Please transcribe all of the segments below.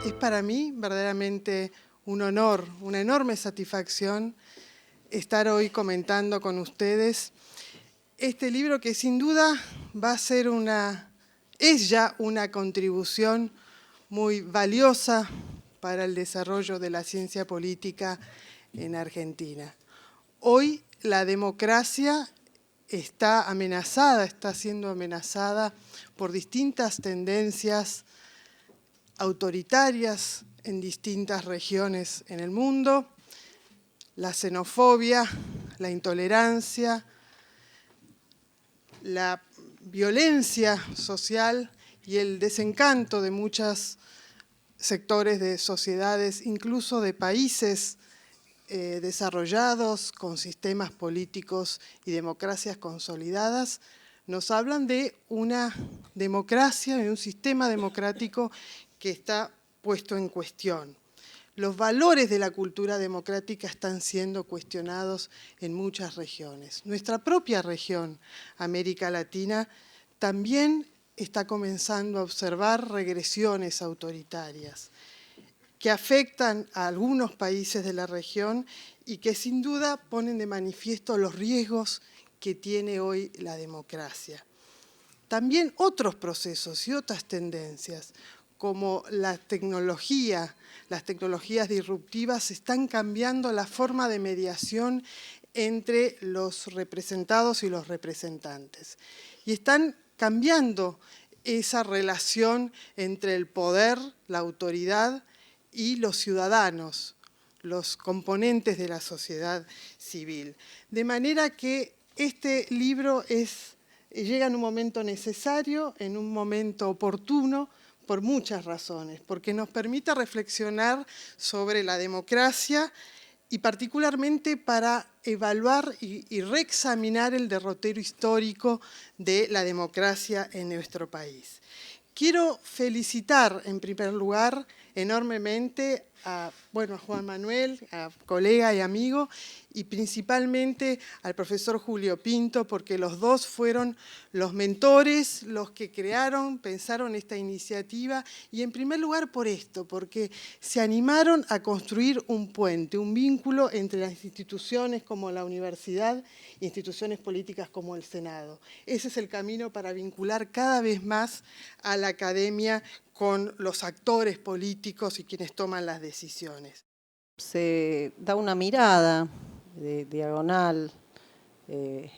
Es para mí verdaderamente un honor, una enorme satisfacción estar hoy comentando con ustedes este libro que sin duda va a ser es ya una contribución muy valiosa para el desarrollo de la ciencia política en Argentina. Hoy la democracia está siendo amenazada por distintas tendencias autoritarias en distintas regiones en el mundo, la xenofobia, la intolerancia, la violencia social y el desencanto de muchos sectores de sociedades, incluso de países desarrollados con sistemas políticos y democracias consolidadas, nos hablan de una democracia, de un sistema democrático que está puesto en cuestión. Los valores de la cultura democrática están siendo cuestionados en muchas regiones. Nuestra propia región, América Latina, también está comenzando a observar regresiones autoritarias que afectan a algunos países de la región y que sin duda ponen de manifiesto los riesgos que tiene hoy la democracia. También otros procesos y otras tendencias, como las tecnologías disruptivas, están cambiando la forma de mediación entre los representados y los representantes. Y están cambiando esa relación entre el poder, la autoridad y los ciudadanos, los componentes de la sociedad civil. De manera que este libro llega en un momento necesario, en un momento oportuno, por muchas razones, porque nos permite reflexionar sobre la democracia y particularmente para evaluar y reexaminar el derrotero histórico de la democracia en nuestro país. Quiero felicitar, en primer lugar, enormemente a Juan Manuel, a colega y amigo, y principalmente al profesor Julio Pinto, porque los dos fueron los mentores, los que pensaron esta iniciativa, y en primer lugar por esto, porque se animaron a construir un puente, un vínculo entre las instituciones como la universidad e instituciones políticas como el Senado. Ese es el camino para vincular cada vez más a la academia con los actores políticos y quienes toman las decisiones. Se da una mirada diagonal,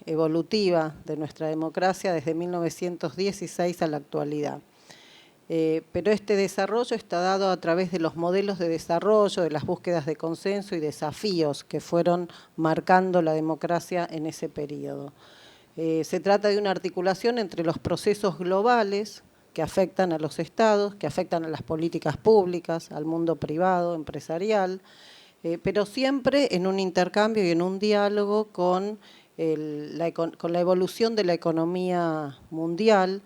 evolutiva de nuestra democracia desde 1916 a la actualidad. Pero este desarrollo está dado a través de los modelos de desarrollo, de las búsquedas de consenso y desafíos que fueron marcando la democracia en ese periodo. Se trata de una articulación entre los procesos globales que afectan a los estados, que afectan a las políticas públicas, al mundo privado, empresarial, pero siempre en un intercambio y en un diálogo con la evolución de la economía mundial,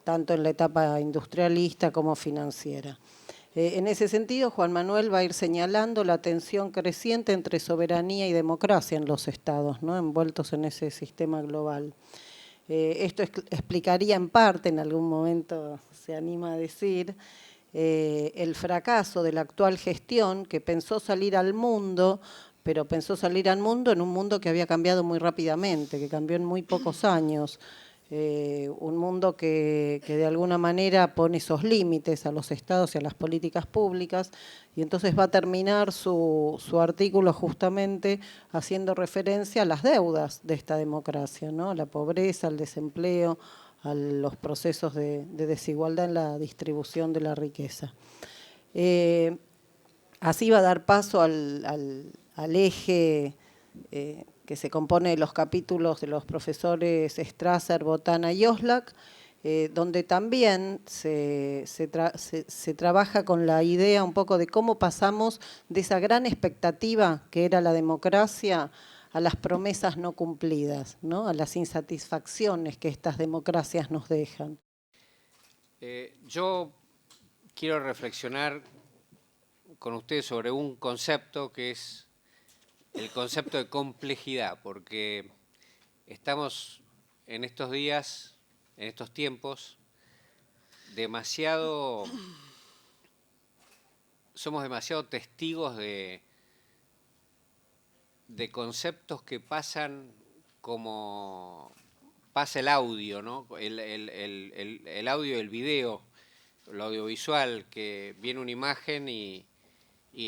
tanto en la etapa industrialista como financiera. En ese sentido, Juan Manuel va a ir señalando la tensión creciente entre soberanía y democracia en los estados, ¿no?, envueltos en ese sistema global. Esto explicaría en parte, en algún momento se anima a decir, el fracaso de la actual gestión, que pensó salir al mundo, pero pensó salir al mundo en un mundo que había cambiado muy rápidamente, que cambió en muy pocos años. Un mundo que de alguna manera pone esos límites a los estados y a las políticas públicas, y entonces va a terminar su artículo justamente haciendo referencia a las deudas de esta democracia, ¿no?, la pobreza, el desempleo, a los procesos de desigualdad en la distribución de la riqueza. Así va a dar paso al eje que se compone de los capítulos de los profesores Strasser, Botana y Oslak, donde también se trabaja con la idea un poco de cómo pasamos de esa gran expectativa que era la democracia a las promesas no cumplidas, ¿no?, a las insatisfacciones que estas democracias nos dejan. Yo quiero reflexionar con ustedes sobre un concepto que es el concepto de complejidad, porque estamos en estos días, en estos tiempos, demasiado somos demasiado testigos de conceptos que pasan como pasa el audio, ¿no? El audio y el video, lo audiovisual, que viene una imagen y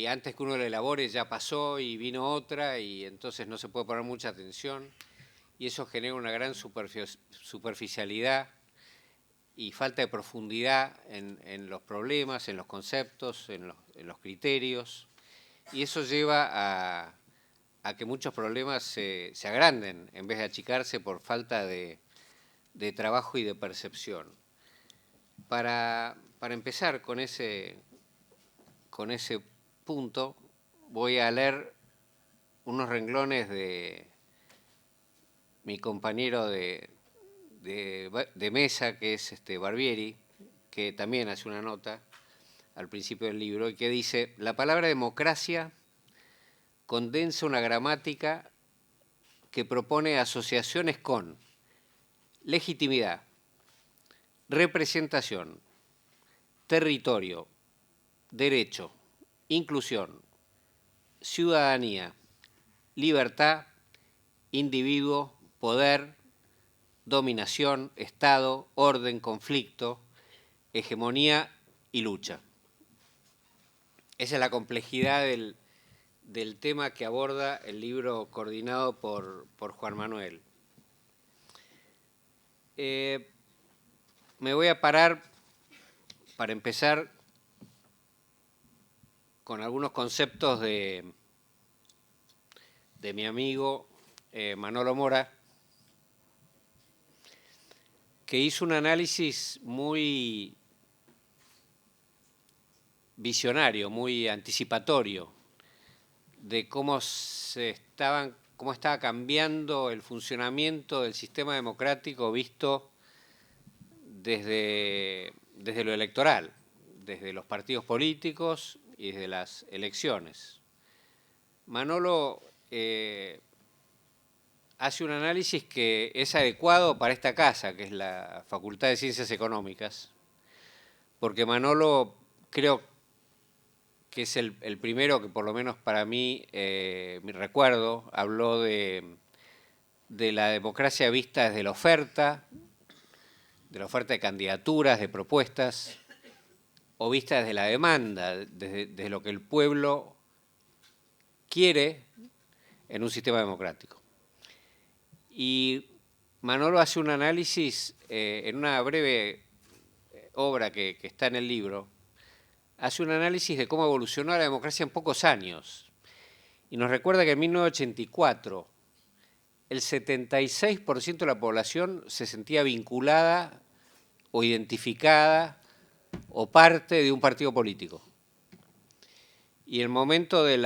antes que uno la elabore ya pasó y vino otra y entonces no se puede poner mucha atención y eso genera una gran superficialidad y falta de profundidad en los problemas, en los conceptos, en los criterios, y eso lleva a que muchos problemas se agranden en vez de achicarse por falta de trabajo y de percepción. Para empezar con ese punto, voy a leer unos renglones de mi compañero de mesa, que es Barbieri, que también hace una nota al principio del libro, y que dice: la palabra democracia condensa una gramática que propone asociaciones con legitimidad, representación, territorio, derecho, inclusión, ciudadanía, libertad, individuo, poder, dominación, Estado, orden, conflicto, hegemonía y lucha. Esa es la complejidad del tema que aborda el libro coordinado por Juan Manuel. Me voy a parar, para empezar, con algunos conceptos de mi amigo Manolo Mora, que hizo un análisis muy visionario, muy anticipatorio, de cómo estaba cambiando el funcionamiento del sistema democrático visto desde lo electoral, desde los partidos políticos y desde las elecciones. Manolo hace un análisis que es adecuado para esta casa, que es la Facultad de Ciencias Económicas, porque Manolo creo que es el primero que, por lo menos para mí, mi recuerdo, habló de la democracia vista desde la oferta de candidaturas, de propuestas, o vista desde la demanda, desde lo que el pueblo quiere en un sistema democrático. Y Manolo hace un análisis en una breve obra que está en el libro, hace un análisis de cómo evolucionó la democracia en pocos años. Y nos recuerda que en 1984 el 76% de la población se sentía vinculada o identificada o parte de un partido político. Y en el momento del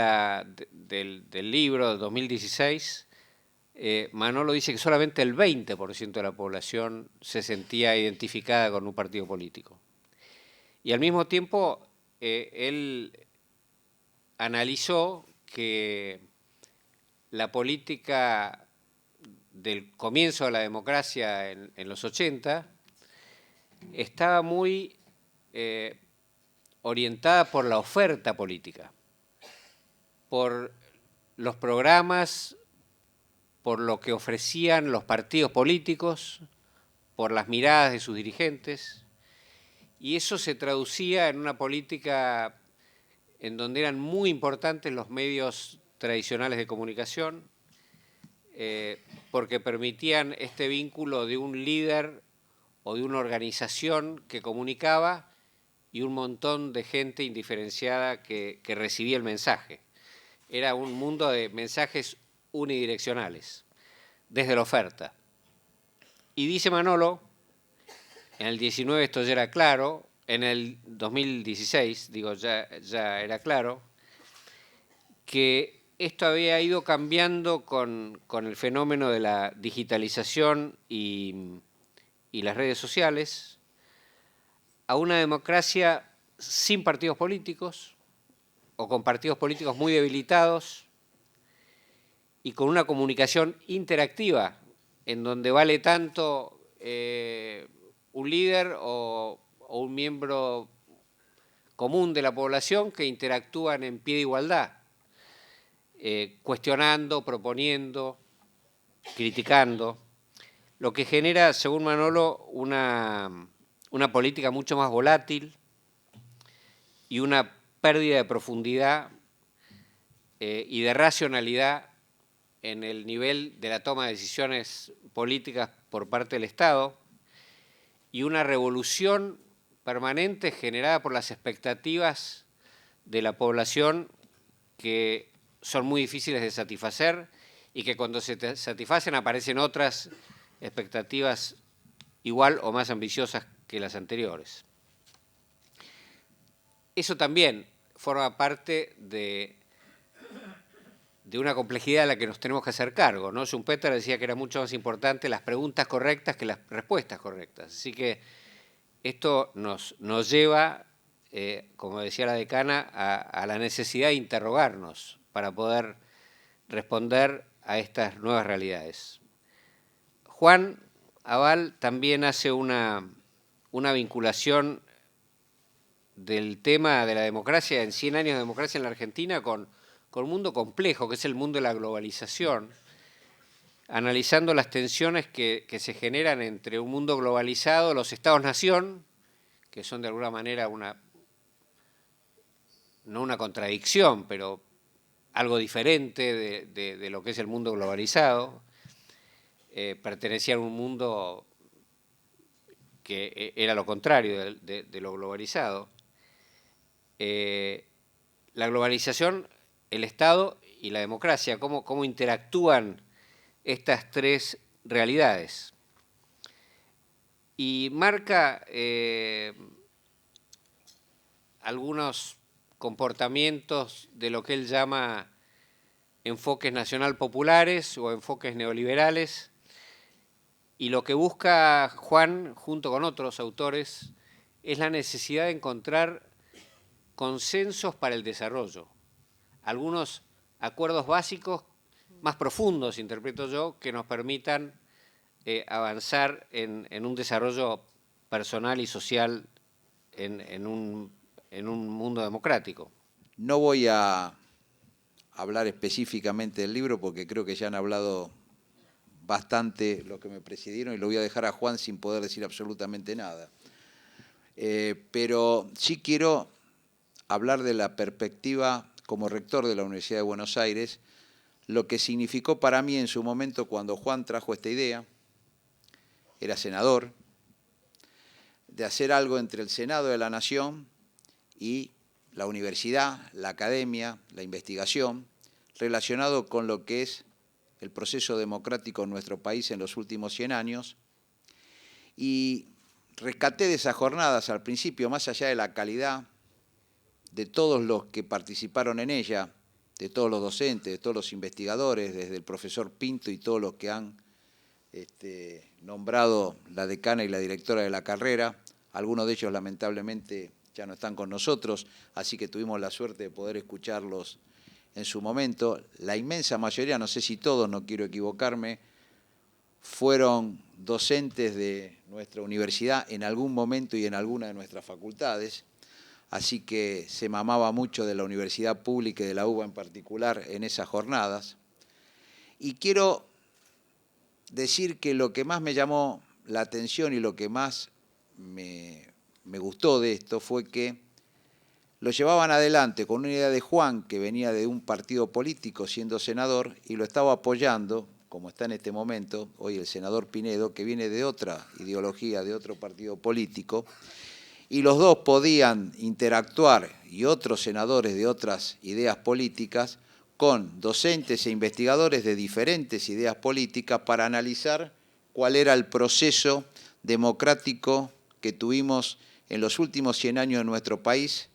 libro de 2016, Manolo dice que solamente el 20% de la población se sentía identificada con un partido político. Y al mismo tiempo, él analizó que la política del comienzo de la democracia en los 80 estaba muy orientada por la oferta política, por los programas, por lo que ofrecían los partidos políticos, por las miradas de sus dirigentes, y eso se traducía en una política en donde eran muy importantes los medios tradicionales de comunicación, porque permitían este vínculo de un líder o de una organización que comunicaba y un montón de gente indiferenciada que recibía el mensaje. Era un mundo de mensajes unidireccionales, desde la oferta. Y dice Manolo, en el 19 esto ya era claro, en el 2016, digo, ya era claro, que esto había ido cambiando con el fenómeno de la digitalización y las redes sociales, a una democracia sin partidos políticos o con partidos políticos muy debilitados y con una comunicación interactiva en donde vale tanto un líder o un miembro común de la población que interactúan en pie de igualdad, cuestionando, proponiendo, criticando, lo que genera, según Manolo, una política mucho más volátil y una pérdida de profundidad y de racionalidad en el nivel de la toma de decisiones políticas por parte del Estado, y una revolución permanente generada por las expectativas de la población que son muy difíciles de satisfacer y que cuando se satisfacen aparecen otras expectativas igual o más ambiciosas que las anteriores. Eso también forma parte de una complejidad a la que nos tenemos que hacer cargo, ¿no? Schumpeter decía que era mucho más importante las preguntas correctas que las respuestas correctas. Así que esto nos lleva, como decía la decana, a la necesidad de interrogarnos para poder responder a estas nuevas realidades. Juan Abal también hace una vinculación del tema de la democracia, en 100 años de democracia en la Argentina, con un mundo complejo, que es el mundo de la globalización, analizando las tensiones que se generan entre un mundo globalizado, los estados-nación, que son de alguna manera no una contradicción, pero algo diferente de lo que es el mundo globalizado, pertenecía a un mundo que era lo contrario de lo globalizado. La globalización, el Estado y la democracia, cómo interactúan estas tres realidades. Y marca algunos comportamientos de lo que él llama enfoques nacional populares o enfoques neoliberales, y lo que busca Juan, junto con otros autores, es la necesidad de encontrar consensos para el desarrollo, algunos acuerdos básicos más profundos, interpreto yo, que nos permitan avanzar en un desarrollo personal y social en un mundo democrático. No voy a hablar específicamente del libro porque creo que ya han hablado bastante los que me precedieron y lo voy a dejar a Juan sin poder decir absolutamente nada. Pero sí quiero hablar de la perspectiva como rector de la Universidad de Buenos Aires, lo que significó para mí en su momento cuando Juan trajo esta idea, era senador, de hacer algo entre el Senado de la Nación y la universidad, la academia, la investigación, relacionado con lo que es el proceso democrático en nuestro país en los últimos 100 años. Y rescaté de esas jornadas al principio, más allá de la calidad de todos los que participaron en ella, de todos los docentes, de todos los investigadores, desde el profesor Pinto y todos los que han nombrado la decana y la directora de la carrera. Algunos de ellos lamentablemente ya no están con nosotros, así que tuvimos la suerte de poder escucharlos en su momento. La inmensa mayoría, no sé si todos, no quiero equivocarme, fueron docentes de nuestra universidad en algún momento y en alguna de nuestras facultades, así que se mamaba mucho de la universidad pública y de la UBA en particular en esas jornadas. Y quiero decir que lo que más me llamó la atención y lo que más me gustó de esto fue que lo llevaban adelante con una idea de Juan, que venía de un partido político siendo senador, y lo estaba apoyando, como está en este momento, hoy el senador Pinedo, que viene de otra ideología, de otro partido político, y los dos podían interactuar, y otros senadores de otras ideas políticas, con docentes e investigadores de diferentes ideas políticas para analizar cuál era el proceso democrático que tuvimos en los últimos 100 años en nuestro país,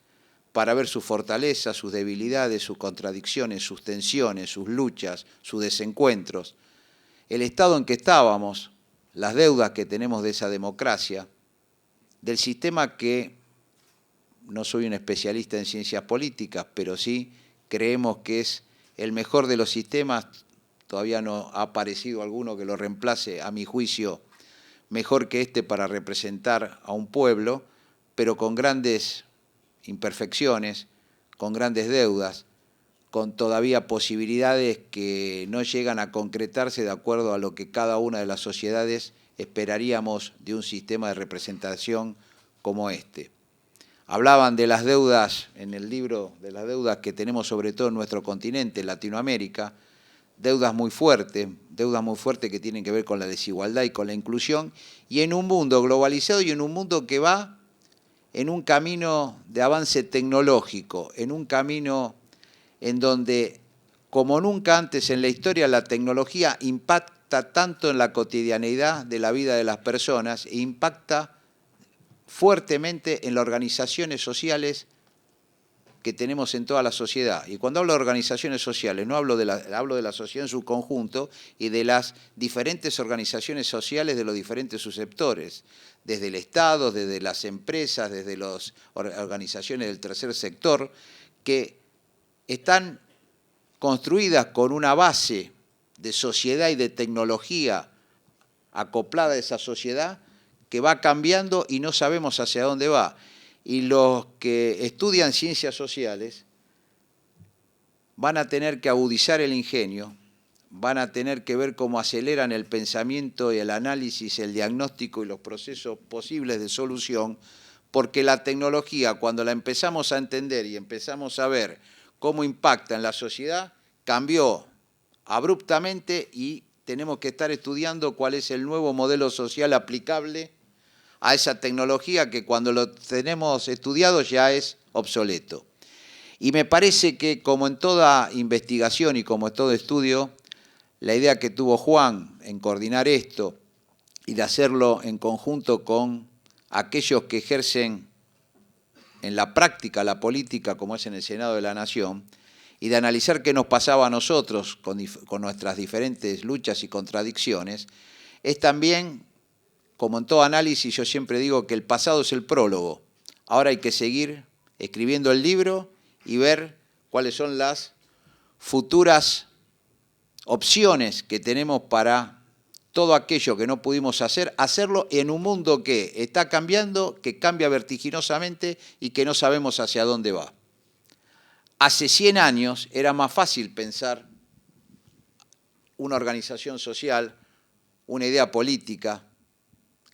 para ver sus fortalezas, sus debilidades, sus contradicciones, sus tensiones, sus luchas, sus desencuentros, el estado en que estábamos, las deudas que tenemos de esa democracia, del sistema que, no soy un especialista en ciencias políticas, pero sí creemos que es el mejor de los sistemas. Todavía no ha aparecido alguno que lo reemplace, a mi juicio, mejor que este para representar a un pueblo, pero con grandes imperfecciones, con grandes deudas, con todavía posibilidades que no llegan a concretarse de acuerdo a lo que cada una de las sociedades esperaríamos de un sistema de representación como este. Hablaban de las deudas, en el libro, de las deudas que tenemos sobre todo en nuestro continente, Latinoamérica, deudas muy fuertes que tienen que ver con la desigualdad y con la inclusión, y en un mundo globalizado y en un mundo que va en un camino de avance tecnológico, en un camino en donde, como nunca antes en la historia, la tecnología impacta tanto en la cotidianeidad de la vida de las personas e impacta fuertemente en las organizaciones sociales que tenemos en toda la sociedad. Y cuando hablo de organizaciones sociales, no hablo de la sociedad en su conjunto y de las diferentes organizaciones sociales de los diferentes subsectores, desde el Estado, desde las empresas, desde las organizaciones del tercer sector, que están construidas con una base de sociedad y de tecnología acoplada a esa sociedad que va cambiando y no sabemos hacia dónde va. Y los que estudian ciencias sociales van a tener que agudizar el ingenio, van a tener que ver cómo aceleran el pensamiento y el análisis, el diagnóstico y los procesos posibles de solución, porque la tecnología, cuando la empezamos a entender y empezamos a ver cómo impacta en la sociedad, cambió abruptamente y tenemos que estar estudiando cuál es el nuevo modelo social aplicable a esa tecnología que cuando lo tenemos estudiado ya es obsoleto. Y me parece que, como en toda investigación y como en todo estudio, la idea que tuvo Juan en coordinar esto y de hacerlo en conjunto con aquellos que ejercen en la práctica la política, como es en el Senado de la Nación, y de analizar qué nos pasaba a nosotros con nuestras diferentes luchas y contradicciones, es también, como en todo análisis, yo siempre digo que el pasado es el prólogo. Ahora hay que seguir escribiendo el libro y ver cuáles son las futuras opciones que tenemos para todo aquello que no pudimos hacer, hacerlo en un mundo que está cambiando, que cambia vertiginosamente y que no sabemos hacia dónde va. Hace 100 años era más fácil pensar una organización social, una idea política.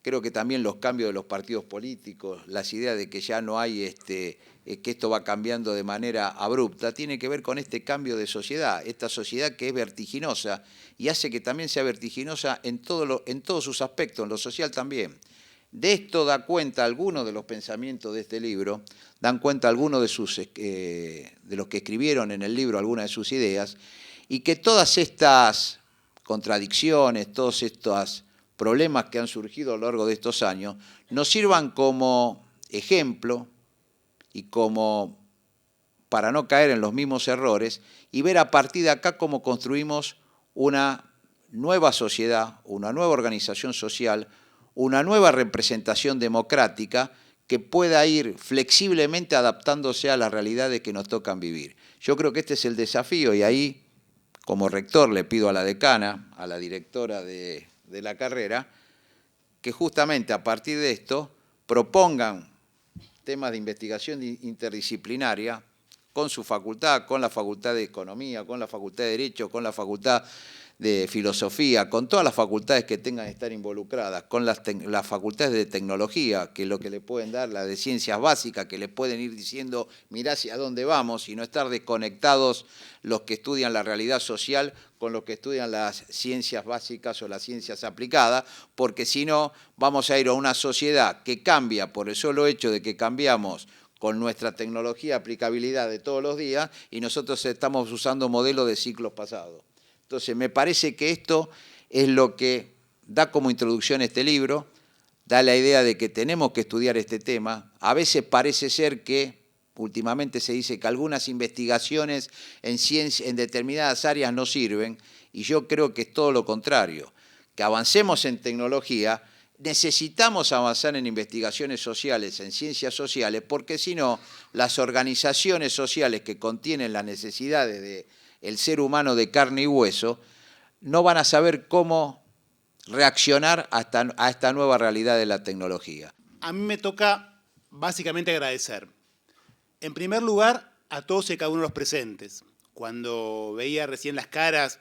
Creo que también los cambios de los partidos políticos, las ideas de que ya no hay, que esto va cambiando de manera abrupta, tiene que ver con este cambio de sociedad, esta sociedad que es vertiginosa y hace que también sea vertiginosa en todos sus aspectos, en lo social también. De esto da cuenta algunos de los pensamientos de este libro, dan cuenta algunos de los que escribieron en el libro algunas de sus ideas, y que todas estas contradicciones, todos estos problemas que han surgido a lo largo de estos años, nos sirvan como ejemplo y como para no caer en los mismos errores y ver a partir de acá cómo construimos una nueva sociedad, una nueva organización social, una nueva representación democrática que pueda ir flexiblemente adaptándose a las realidades que nos tocan vivir. Yo creo que este es el desafío y ahí, como rector, le pido a la decana, a la directora de la carrera, que justamente a partir de esto propongan temas de investigación interdisciplinaria con su facultad, con la Facultad de Economía, con la Facultad de Derecho, con la Facultad de Filosofía, con todas las facultades que tengan que estar involucradas, con las facultades de tecnología, que es lo que le pueden dar, las de ciencias básicas, que le pueden ir diciendo, mirá hacia dónde vamos, y no estar desconectados los que estudian la realidad social con los que estudian las ciencias básicas o las ciencias aplicadas, porque si no vamos a ir a una sociedad que cambia por el solo hecho de que cambiamos con nuestra tecnología aplicabilidad de todos los días y nosotros estamos usando modelos de ciclos pasados. Entonces, me parece que esto es lo que da como introducción este libro, da la idea de que tenemos que estudiar este tema. A veces parece ser que, últimamente se dice que algunas investigaciones en determinadas áreas no sirven, y yo creo que es todo lo contrario, que avancemos en tecnología, necesitamos avanzar en investigaciones sociales, en ciencias sociales, porque si no, las organizaciones sociales que contienen las necesidades del ser humano de carne y hueso, no van a saber cómo reaccionar a esta nueva realidad de la tecnología. A mí me toca básicamente agradecer. En primer lugar, a todos y cada uno de los presentes. Cuando veía recién las caras,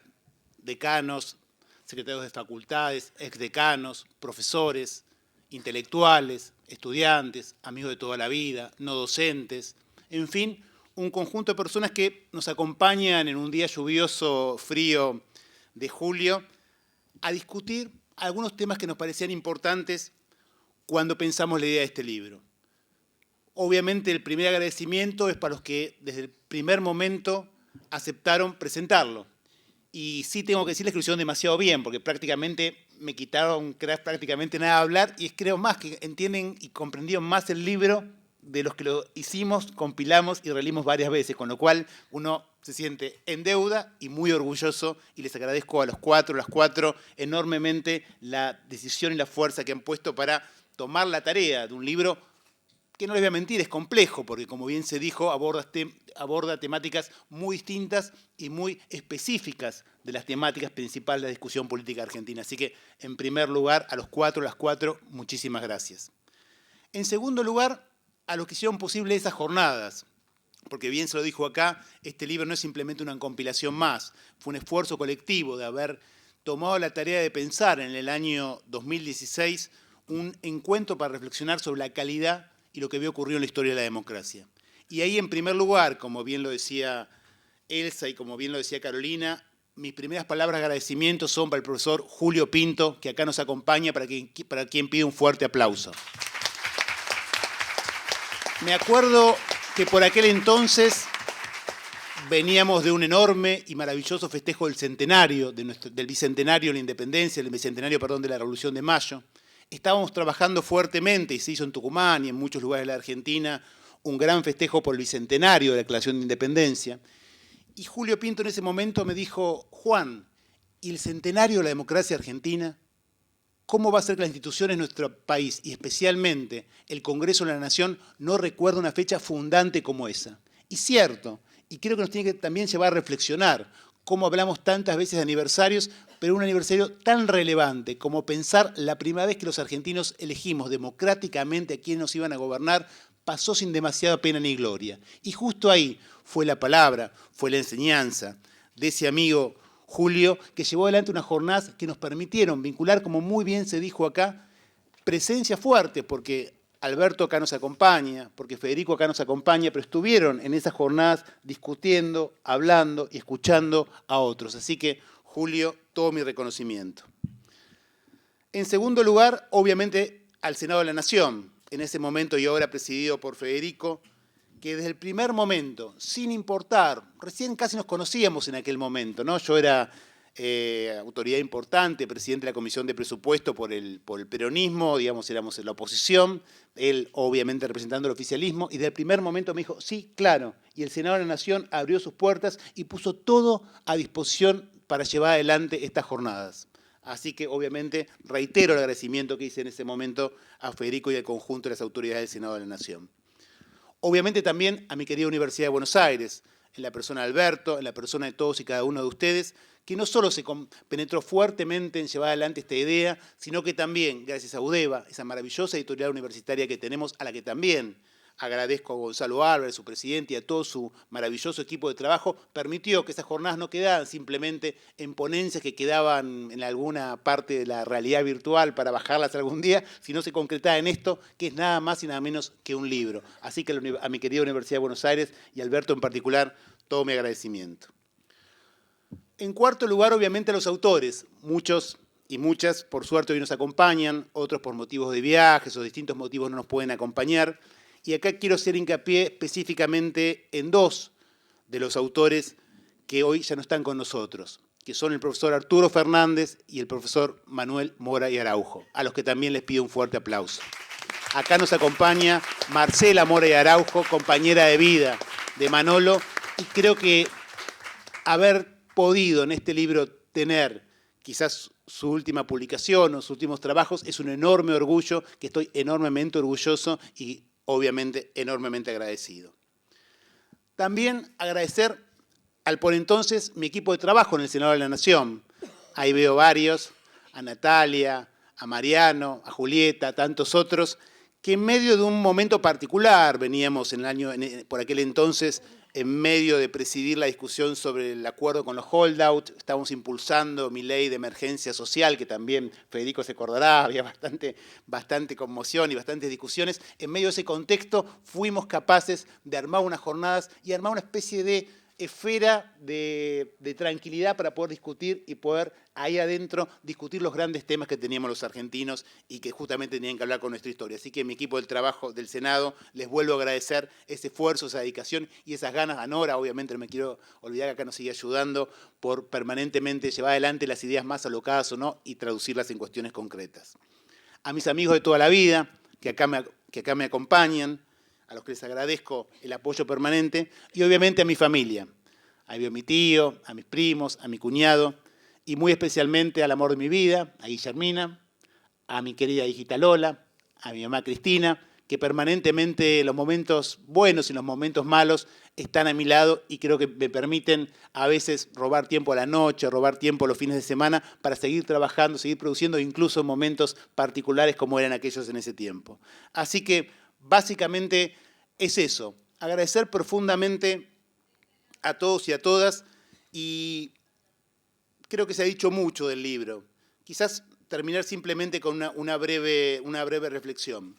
decanos, secretarios de facultades, exdecanos, profesores, intelectuales, estudiantes, amigos de toda la vida, no docentes, en fin, un conjunto de personas que nos acompañan en un día lluvioso, frío de julio, a discutir algunos temas que nos parecían importantes cuando pensamos la idea de este libro. Obviamente el primer agradecimiento es para los que desde el primer momento aceptaron presentarlo. Y sí tengo que decirles que lo hicieron demasiado bien, porque prácticamente me quitaron prácticamente nada a hablar, y creo más que entienden y comprendieron más el libro de los que lo hicimos, compilamos y relimos varias veces, con lo cual uno se siente en deuda y muy orgulloso, y les agradezco a las cuatro, enormemente la decisión y la fuerza que han puesto para tomar la tarea de un libro que, no les voy a mentir, es complejo, porque como bien se dijo, aborda temáticas muy distintas y muy específicas de las temáticas principales de la discusión política argentina. Así que, en primer lugar, a las cuatro, muchísimas gracias. En segundo lugar, a los que hicieron posible esas jornadas, porque bien se lo dijo acá, este libro no es simplemente una compilación más, fue un esfuerzo colectivo de haber tomado la tarea de pensar en el año 2016 un encuentro para reflexionar sobre la calidad y lo que había ocurrido en la historia de la democracia. Y ahí, en primer lugar, como bien lo decía Elsa y como bien lo decía Carolina, mis primeras palabras de agradecimiento son para el profesor Julio Pinto, que acá nos acompaña, para quien pido un fuerte aplauso. Me acuerdo que por aquel entonces veníamos de un enorme y maravilloso festejo del centenario, del bicentenario de la independencia, del bicentenario, perdón, de la Revolución de Mayo. Estábamos trabajando fuertemente, y se hizo en Tucumán y en muchos lugares de la Argentina, un gran festejo por el bicentenario de la Declaración de Independencia. Y Julio Pinto en ese momento me dijo: Juan, ¿y el centenario de la democracia argentina? ¿Cómo va a ser que las instituciones de nuestro país, y especialmente el Congreso de la Nación, no recuerden una fecha fundante como esa? Y cierto, y creo que nos tiene que también llevar a reflexionar cómo hablamos tantas veces de aniversarios, pero un aniversario tan relevante como pensar la primera vez que los argentinos elegimos democráticamente a quienes nos iban a gobernar, pasó sin demasiada pena ni gloria. Y justo ahí fue la palabra, fue la enseñanza de ese amigo Julio, que llevó adelante unas jornadas que nos permitieron vincular, como muy bien se dijo acá, presencia fuerte, porque Alberto acá nos acompaña, porque Federico acá nos acompaña, pero estuvieron en esas jornadas discutiendo, hablando y escuchando a otros. Así que, Julio, todo mi reconocimiento. En segundo lugar, obviamente, al Senado de la Nación, en ese momento y ahora presidido por Federico, que desde el primer momento, sin importar, recién casi nos conocíamos en aquel momento, ¿no? Yo era autoridad importante, presidente de la Comisión de Presupuesto por el peronismo, digamos, éramos en la oposición, él obviamente representando el oficialismo, y desde el primer momento me dijo: sí, claro, y el Senado de la Nación abrió sus puertas y puso todo a disposición para llevar adelante estas jornadas. Así que, obviamente, reitero el agradecimiento que hice en ese momento a Federico y al conjunto de las autoridades del Senado de la Nación. Obviamente también a mi querida Universidad de Buenos Aires, en la persona de Alberto, en la persona de todos y cada uno de ustedes, que no solo se penetró fuertemente en llevar adelante esta idea, sino que también, gracias a UDEVA, esa maravillosa editorial universitaria que tenemos, a la que también agradezco a Gonzalo Álvarez, su presidente, y a todo su maravilloso equipo de trabajo, permitió que esas jornadas no quedaran simplemente en ponencias que quedaban en alguna parte de la realidad virtual para bajarlas algún día, sino se concretaba en esto, que es nada más y nada menos que un libro. Así que a mi querida Universidad de Buenos Aires y a Alberto en particular, todo mi agradecimiento. En cuarto lugar, obviamente, a los autores. Muchos y muchas, por suerte, hoy nos acompañan, otros por motivos de viajes o distintos motivos no nos pueden acompañar. Y acá quiero hacer hincapié específicamente en dos de los autores que hoy ya no están con nosotros, que son el profesor Arturo Fernández y el profesor Manuel Mora y Araujo, a los que también les pido un fuerte aplauso. Acá nos acompaña Marcela Mora y Araujo, compañera de vida de Manolo, y creo que haber podido en este libro tener quizás su última publicación o sus últimos trabajos es un enorme orgullo, que estoy enormemente orgulloso y obviamente enormemente agradecido. También agradecer al por entonces mi equipo de trabajo en el Senado de la Nación. Ahí veo varios, a Natalia, a Mariano, a Julieta, a tantos otros, que en medio de un momento particular, veníamos por aquel entonces, en medio de presidir la discusión sobre el acuerdo con los holdouts, estábamos impulsando mi ley de emergencia social, que también Federico se acordará, había bastante conmoción y bastantes discusiones. En medio de ese contexto fuimos capaces de armar unas jornadas y armar una especie de esfera de tranquilidad para poder discutir y poder ahí adentro discutir los grandes temas que teníamos los argentinos y que justamente tenían que hablar con nuestra historia. Así que mi equipo del trabajo del Senado les vuelvo a agradecer ese esfuerzo, esa dedicación y esas ganas. A Nora, obviamente no me quiero olvidar que acá nos sigue ayudando por permanentemente llevar adelante las ideas más alocadas o no y traducirlas en cuestiones concretas. A mis amigos de toda la vida que acá me acompañan, a los que les agradezco el apoyo permanente, y obviamente a mi familia, a mi tío, a mis primos, a mi cuñado, y muy especialmente al amor de mi vida, a Guillermina, a mi querida hijita Lola, a mi mamá Cristina, que permanentemente en los momentos buenos y en los momentos malos están a mi lado y creo que me permiten a veces robar tiempo a la noche, robar tiempo los fines de semana para seguir trabajando, seguir produciendo, incluso en momentos particulares como eran aquellos en ese tiempo. Así que básicamente es eso, agradecer profundamente a todos y a todas, y creo que se ha dicho mucho del libro. Quizás terminar simplemente con una breve reflexión.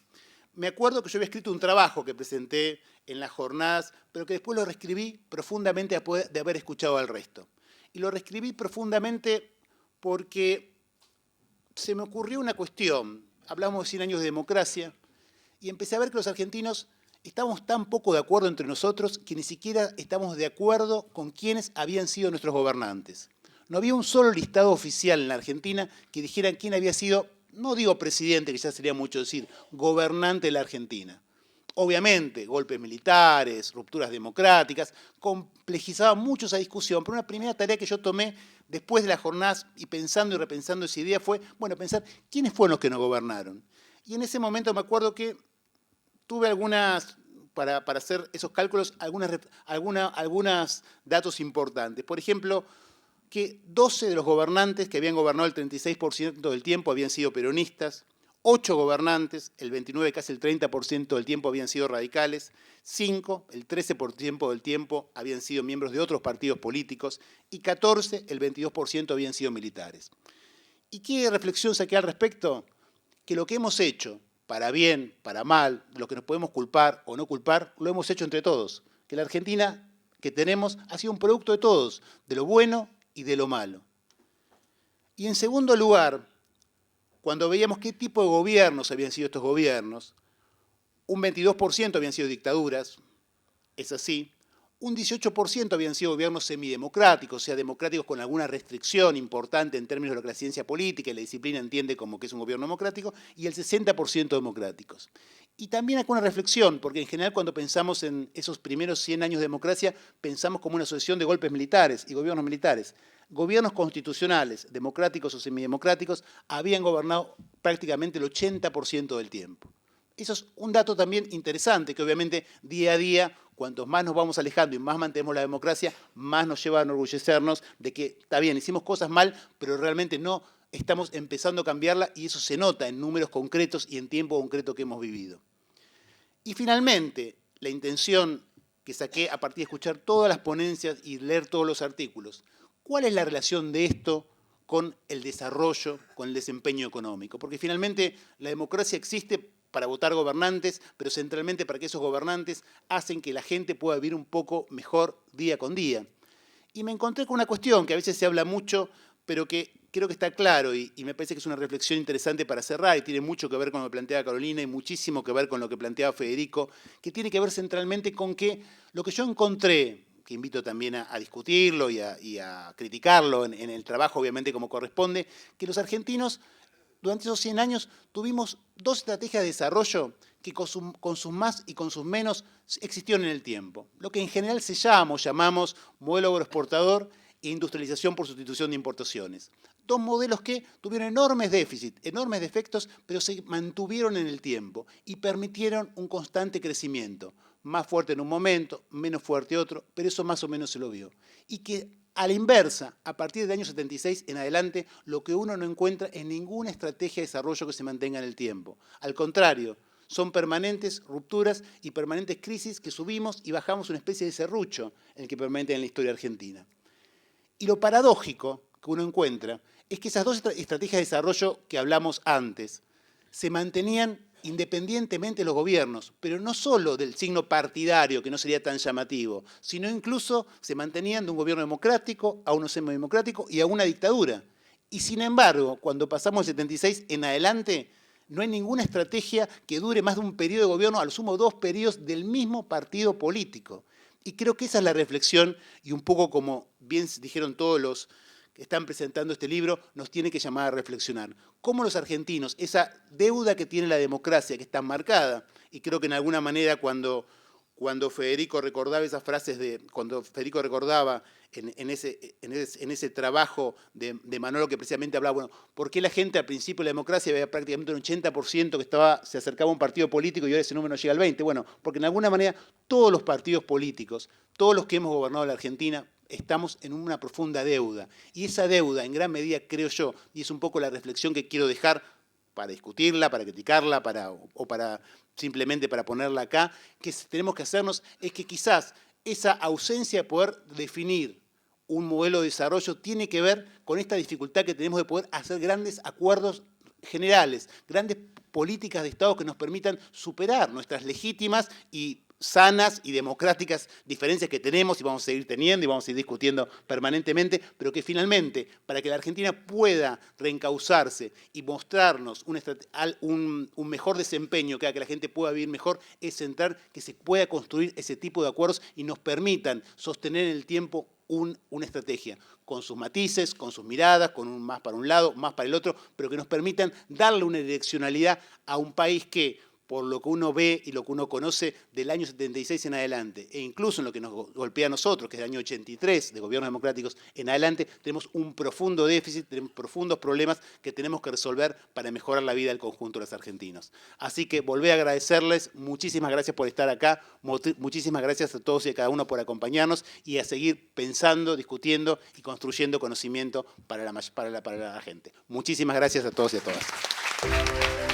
Me acuerdo que yo había escrito un trabajo que presenté en las jornadas, pero que después lo reescribí profundamente después de haber escuchado al resto. Y lo reescribí profundamente porque se me ocurrió una cuestión. Hablamos de 100 años de democracia, y empecé a ver que los argentinos estábamos tan poco de acuerdo entre nosotros que ni siquiera estamos de acuerdo con quiénes habían sido nuestros gobernantes. No había un solo listado oficial en la Argentina que dijera quién había sido, no digo presidente, que ya sería mucho decir, gobernante de la Argentina. Obviamente, golpes militares, rupturas democráticas, complejizaban mucho esa discusión, pero una primera tarea que yo tomé después de las jornadas y pensando y repensando esa idea fue, bueno, pensar quiénes fueron los que nos gobernaron. Y en ese momento me acuerdo que tuve para hacer esos cálculos, algunos datos importantes. Por ejemplo, que 12 de los gobernantes que habían gobernado el 36% del tiempo habían sido peronistas, 8 gobernantes, el 29%, casi el 30% del tiempo habían sido radicales, 5, el 13% del tiempo habían sido miembros de otros partidos políticos y 14, el 22% habían sido militares. ¿Y qué reflexión saqué al respecto? Que lo que hemos hecho, para bien, para mal, lo que nos podemos culpar o no culpar, lo hemos hecho entre todos. Que la Argentina que tenemos ha sido un producto de todos, de lo bueno y de lo malo. Y en segundo lugar, cuando veíamos qué tipo de gobiernos habían sido estos gobiernos, un 22% habían sido dictaduras, es así, un 18% habían sido gobiernos semidemocráticos, o sea, democráticos con alguna restricción importante en términos de lo que la ciencia política y la disciplina entiende como que es un gobierno democrático, y el 60% democráticos. Y también acá una reflexión, porque en general cuando pensamos en esos primeros 100 años de democracia, pensamos como una sucesión de golpes militares y gobiernos militares. Gobiernos constitucionales, democráticos o semidemocráticos, habían gobernado prácticamente el 80% del tiempo. Eso es un dato también interesante, que obviamente día a día, cuantos más nos vamos alejando y más mantenemos la democracia, más nos lleva a enorgullecernos de que, está bien, hicimos cosas mal, pero realmente no estamos empezando a cambiarla y eso se nota en números concretos y en tiempo concreto que hemos vivido. Y finalmente, la intención que saqué a partir de escuchar todas las ponencias y leer todos los artículos, ¿cuál es la relación de esto con el desarrollo, con el desempeño económico? Porque finalmente la democracia existe para votar gobernantes, pero centralmente para que esos gobernantes hacen que la gente pueda vivir un poco mejor día con día. Y me encontré con una cuestión que a veces se habla mucho, pero que creo que está claro y me parece que es una reflexión interesante para cerrar y tiene mucho que ver con lo que planteaba Carolina y muchísimo que ver con lo que planteaba Federico, que tiene que ver centralmente con que lo que yo encontré, que invito también a discutirlo y a criticarlo en el trabajo, obviamente como corresponde, que los argentinos durante esos 100 años tuvimos dos estrategias de desarrollo que con sus más y con sus menos existieron en el tiempo. Lo que en general llamamos modelo agroexportador e industrialización por sustitución de importaciones. Dos modelos que tuvieron enormes déficits, enormes defectos, pero se mantuvieron en el tiempo y permitieron un constante crecimiento. Más fuerte en un momento, menos fuerte otro, pero eso más o menos se lo vio. Y que a la inversa, a partir del año 76 en adelante, lo que uno no encuentra es ninguna estrategia de desarrollo que se mantenga en el tiempo. Al contrario, Son permanentes rupturas y permanentes crisis que subimos y bajamos una especie de serrucho en el que permanente en la historia argentina. Y lo paradójico que uno encuentra es que esas dos estrategias de desarrollo que hablamos antes se mantenían independientemente de los gobiernos, pero no solo del signo partidario, que no sería tan llamativo, sino incluso se mantenían de un gobierno democrático a uno semidemocrático y a una dictadura. Y sin embargo, cuando pasamos del 76 en adelante, no hay ninguna estrategia que dure más de un periodo de gobierno, a lo sumo 2 periodos del mismo partido político. Y creo que esa es la reflexión, y un poco como bien dijeron todos los que están presentando este libro, nos tiene que llamar a reflexionar. Cómo los argentinos, esa deuda que tiene la democracia, que está marcada, y creo que en alguna manera cuando Federico recordaba esas frases cuando Federico recordaba en ese trabajo de Manolo que precisamente hablaba, bueno, ¿por qué la gente al principio de la democracia había prácticamente un 80% que se acercaba a un partido político y ahora ese número llega al 20%? Bueno, porque en alguna manera todos los partidos políticos, todos los que hemos gobernado la Argentina, estamos en una profunda deuda. Y esa deuda, en gran medida, creo yo, y es un poco la reflexión que quiero dejar para discutirla, para criticarla, simplemente para ponerla acá, que tenemos que hacernos es que quizás esa ausencia de poder definir un modelo de desarrollo tiene que ver con esta dificultad que tenemos de poder hacer grandes acuerdos generales, grandes políticas de Estado que nos permitan superar nuestras legítimas y sanas y democráticas diferencias que tenemos y vamos a seguir teniendo y vamos a seguir discutiendo permanentemente, pero que finalmente, para que la Argentina pueda reencauzarse y mostrarnos un mejor desempeño, que haga que la gente pueda vivir mejor, es centrar que se pueda construir ese tipo de acuerdos y nos permitan sostener en el tiempo una estrategia, con sus matices, con sus miradas, con un más para un lado, más para el otro, pero que nos permitan darle una direccionalidad a un país que, por lo que uno ve y lo que uno conoce del año 76 en adelante, e incluso en lo que nos golpea a nosotros, que es el año 83, de gobiernos democráticos en adelante, tenemos un profundo déficit, tenemos profundos problemas que tenemos que resolver para mejorar la vida del conjunto de los argentinos. Así que volví a agradecerles, muchísimas gracias por estar acá, muchísimas gracias a todos y a cada uno por acompañarnos y a seguir pensando, discutiendo y construyendo conocimiento para la gente. Muchísimas gracias a todos y a todas.